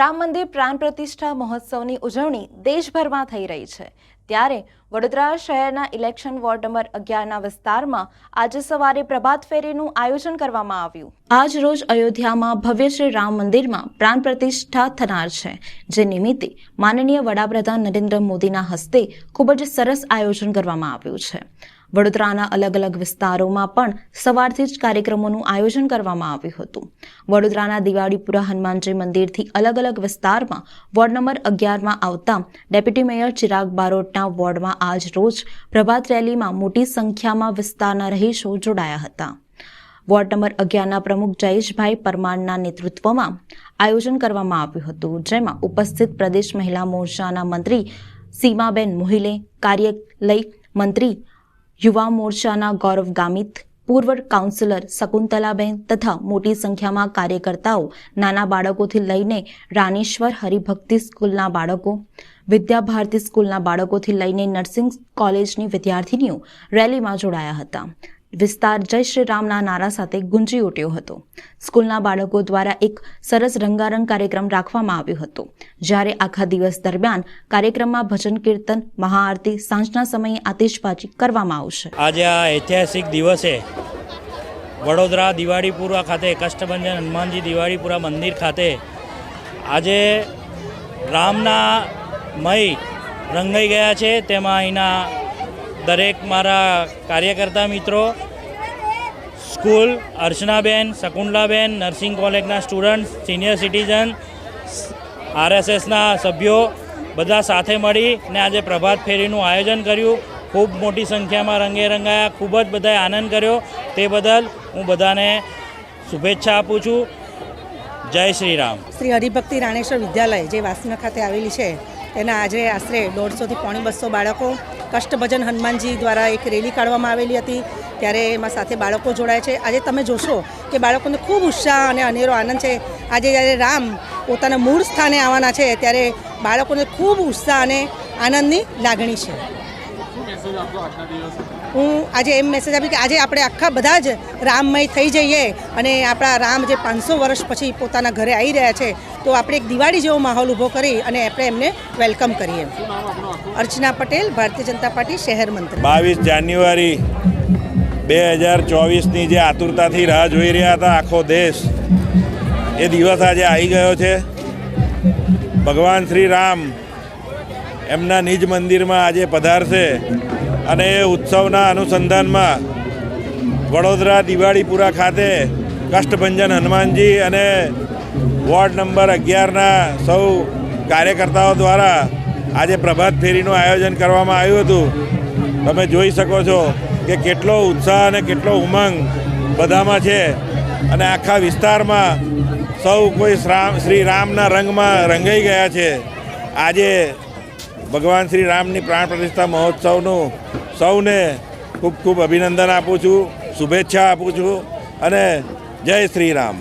રામ મંદિર પ્રાણ પ્રતિષ્ઠા મહોત્સવની ઉજવણી દેશભરમાં થઈ રહી છે ત્યારે વડોદરા શહેરના ઇલેક્શન વોર્ડ નંબર 11ના વિસ્તારમાં આજે સવારે પ્રભાત ફેરીનું આયોજન કરવામાં આવ્યું। આજ રોજ અયોધ્યામાં ભવ્ય શ્રી રામ મંદિરમાં પ્રાણ પ્રતિષ્ઠા થનાર છે, જે નિમિત્તે માનનીય વડાપ્રધાન નરેન્દ્ર મોદીના હસ્તે ખૂબ જ સરસ આયોજન કરવામાં આવ્યું છે। વડોદરાના અલગ અલગ વિસ્તારોમાં પણ સવારથી જ કાર્યક્રમોનું આયોજન કરવામાં આવ્યું હતું। વડોદરાના દિવાળીપુરા હનુમાનજી મંદિરથી અલગ અલગ વિસ્તારમાં વોર્ડ નંબર 11માં આવતા ડેપ્યુટી મેયર ચિરાગ બારોટના વોર્ડમાં આજ રોજ પ્રભાત રેલીમાં મોટી સંખ્યામાં વિસ્તારના રહીશો જોડાયા હતા। વોર્ડ નંબર 11ના પ્રમુખ જયેશભાઈ પરમારના નેતૃત્વમાં આયોજન કરવામાં આવ્યું હતું, જેમાં ઉપસ્થિત પ્રદેશ મહિલા મોરચાના મંત્રી સીમાબેન મોહિલે, કાર્યાલય મંત્રી યુવા મોરચાના ગૌરવ ગામિત, પૂર્વ કાઉન્સિલર શકુંતલાબેન તથા મોટી સંખ્યામાં કાર્યકર્તાઓ નાના બાળકોથી લઈને રાનેશ્વર હરિભક્તિ સ્કૂલના બાળકો, વિદ્યા ભારતી સ્કૂલના બાળકોથી લઈને નર્સિંગ કોલેજની વિદ્યાર્થીનીઓ રેલીમાં જોડાયા હતા। વિસ્તાર જય શ્રી રામના નારા સાથે ગુંજી ઉઠ્યો હતો। સ્કૂલના બાળકો દ્વારા એક સરસ રંગારંગ કાર્યક્રમ રાખવામાં આવ્યો હતો, જ્યારે આખા દિવસ દરમિયાન કાર્યક્રમમાં ભજન કીર્તન, મહાઆરતી, સાંજના સમયે આતિશબાજી કરવામાં આવશે। આજે આ ઐતિહાસિક દિવસે વડોદરા દિવાળીપુરા ખાતે કષ્ટભંજન હનુમાનજી દિવાળીપુરા મંદિર ખાતે આજે રામના મય રંગાઈ ગયા છે। તેમાં અહીંના દરેક મારા કાર્યકર્તા મિત્રો, સ્કૂલ, અર્ચનાબેન, શકુંતલાબેન, નર્સિંગ કોલેજના સ્ટુડન્ટ, સિનિયર સિટીઝન, આરએસએસના સભ્યો બધા સાથે મળીને આજે પ્રભાત ફેરીનું આયોજન કર્યું। ખૂબ મોટી સંખ્યામાં રંગે રંગાયા, ખૂબ જ બધાએ આનંદ કર્યો। તે બદલ હું બધાને શુભેચ્છા આપું છું। જય શ્રી રામ। શ્રી હરિભક્તિ રાણેશ્વર વિદ્યાલય જે વાસના ખાતે આવેલી છે, તેના આજે આશરે 150થી 200 બાળકો કષ્ટભજન હનુમાનજી દ્વારા એક રેલી કાઢવામાં આવેલી હતી, ત્યારે એમાં સાથે બાળકો જોડાય છે। આજે તમે જોશો કે બાળકોને ખૂબ ઉત્સાહ અને અનેરો આનંદ છે। આજે જ્યારે રામ પોતાના મૂળ સ્થાને આવવાના છે, ત્યારે બાળકોને ખૂબ ઉત્સાહ અને આનંદની લાગણી છે। હું આજે એમ મેસેજ આપી કે આજે આપણે આખા બધા જ રામમય થઈ જઈએ અને આપણા રામ જે 500 વર્ષ પછી પોતાના ઘરે આવી રહ્યા છે, તો આપણે એક દિવાળી જેવો માહોલ ઊભો કરી અને આપણે એમને વેલકમ કરીએ। અર્ચના પટેલ, ભારતીય જનતા પાર્ટી શહેર મંત્રી। 22 જાન્યુઆરી 2024ની જે આતુરતાથી રાહ જોઈ રહ્યા હતા આખો દેશ, એ દિવસ આજે આવી ગયો છે। ભગવાન શ્રી રામ એમના નિજ મંદિરમાં આજે પધારશે અને એ ઉત્સવના અનુસંધાનમાં વડોદરા દિવાળીપુરા ખાતે કષ્ટભંજન હનુમાનજી અને વોર્ડ નંબર 11ના સૌ કાર્યકર્તાઓ દ્વારા આજે પ્રભાત ફેરીનું આયોજન કરવામાં આવ્યું હતું। તમે જોઈ શકો છો કે કેટલો ઉત્સાહ અને કેટલો ઉમંગ બધામાં છે અને આખા વિસ્તારમાં સૌ કોઈ શ્રી રામના રંગમાં રંગાઈ ગયા છે। આજે ભગવાન શ્રી રામની પ્રાણ પ્રતિષ્ઠા મહોત્સવનું સૌને ખૂબ ખૂબ અભિનંદન આપું છું, શુભેચ્છા આપું છું અને જય શ્રી રામ।